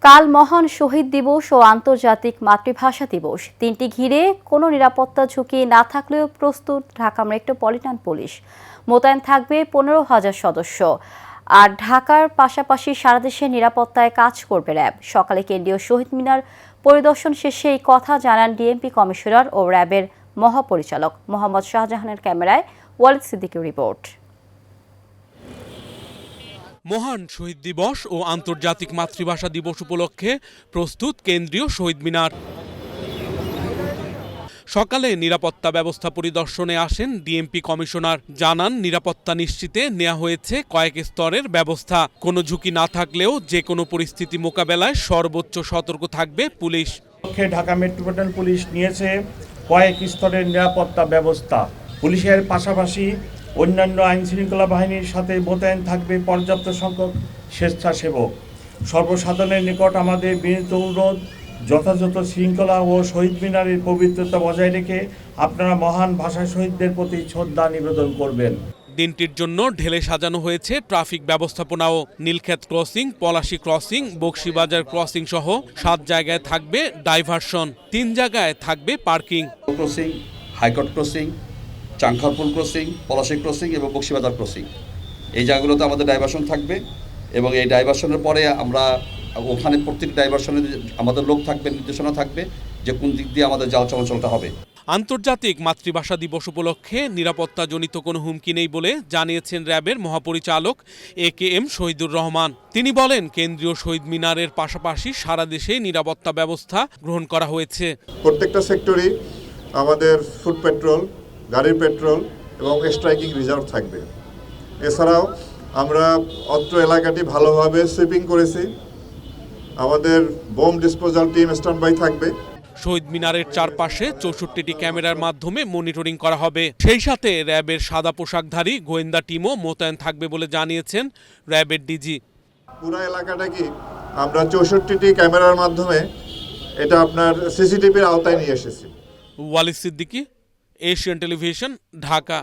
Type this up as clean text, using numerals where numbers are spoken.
কাল মহান শহীদ দিবস ও আন্তর্জাতিক মাতৃভাষা দিবস, তিনটি ঘিরে কোনো নিরাপত্তা ঝুঁকি না থাকলেও প্রস্তুত ঢাকা মেট্রোপলিটন পুলিশ। মোতায়েন থাকবে 15,000 সদস্য। আর ঢাকার পাশাপাশি সারা দেশে নিরাপত্তায় কাজ করবে র্যাব। সকালে কেন্দ্রীয় শহীদ মিনার পরিদর্শন শেষে এই কথা জানান ডিএমপি কমিশনার ও র্যাবের মহাপরিচালক মোহাম্মদ শাহজাহানের ক্যামেরায় ওয়ালিদ সিদ্দিকীর রিপোর্ট। মহান শহীদ দিবস ও আন্তর্জাতিক মাতৃভাষা দিবস উপলক্ষে প্রস্তুত কেন্দ্রীয় শহীদ মিনার। সকালে নিরাপত্তা ব্যবস্থা পরিদর্শনে আসেন ডিএমপি কমিশনার। জানান, নিরাপত্তা নিশ্চিতে নেওয়া হয়েছে কয়েক স্তরের ব্যবস্থা। কোনো ঝুঁকি না থাকলেও যে কোনো পরিস্থিতি মোকাবেলায় সর্বোচ্চ সতর্ক থাকবে পুলিশ। ঢাকা মেট্রোপলিটন পুলিশ নিয়েছে কয়েক স্তরের নিরাপত্তা ব্যবস্থা। পুলিশের পাশাপাশি অন্যান্য আইনশৃঙ্খলা বাহিনীর সাথে মোতায়েন থাকবে পর্যাপ্ত সংখ্যক স্বেচ্ছাসেবক। সর্বসাধারণের নিকট আমাদের বিনীত অনুরোধ, যথাযথ শৃঙ্খলা ও শহীদ মিনারের পবিত্রতা বজায় রেখে আপনারা মহান ভাষা শহীদদের প্রতি শ্রদ্ধা নিবেদন করবেন। দিনটির জন্য ঢেলে সাজানো হয়েছে ট্রাফিক ব্যবস্থাপনাও। Nilkhet crossing, Palashi crossing, Bakshibazar crossing সহ 7 জায়গায় থাকবে ডাইভারশন, 3 জায়গায় থাকবে parking. Crossing, high court crossing, Chankharpul crossing, Palashi crossing এবং বকশীবাজার ক্রসিং, এই জায়গাগুলোতে আমাদের ডাইভারশন থাকবে। এবং এই ডাইভারশনের পরে আমরা ওখানে প্রত্যেকটি ডাইভারশনে আমাদের লোক থাকবে, নির্দেশনা থাকবে যে কোন দিক দিয়ে আমাদের যাওয়া চলাচলটা হবে। আন্তর্জাতিক মাতৃভাষা দিবস উপলক্ষে নিরাপত্তাজনিত কোনো হুমকি নেই বলে জানিয়েছেন র্যাবের মহাপরিচালক AKM শহীদুর রহমান। তিনি বলেন, কেন্দ্রীয় শহীদ মিনারের পাশাপাশি সারা দেশে নিরাপত্তা ব্যবস্থা গ্রহণ করা হয়েছে। প্রত্যেকটা সেক্টরই আমাদের ফুট পেট্রোল, গাড়ির পেট্রোল এবং স্ট্রাইকিং রিজার্ভ থাকবে। এছাড়াও আমরা অত্র এলাকাটি ভালোভাবে সুইপিং করেছি। আমাদের bomb disposal team stand by থাকবে। শহীদ মিনারের চারপাশে 64টি ক্যামেরার মাধ্যমে মনিটরিং করা হবে। সেই সাথে র্যাবের সাদা পোশাকধারী গোয়েন্দা টিমও মোতায়েন থাকবে বলে জানিয়েছেন র্যাবের ডিজি। পুরো এলাকাটাকে আমরা 64টি ক্যামেরার মাধ্যমে এটা আপনার সিসিটিভির আওতায় নিয়ে এসেছি। Walid Siddiqui, Asian television, Dhaka.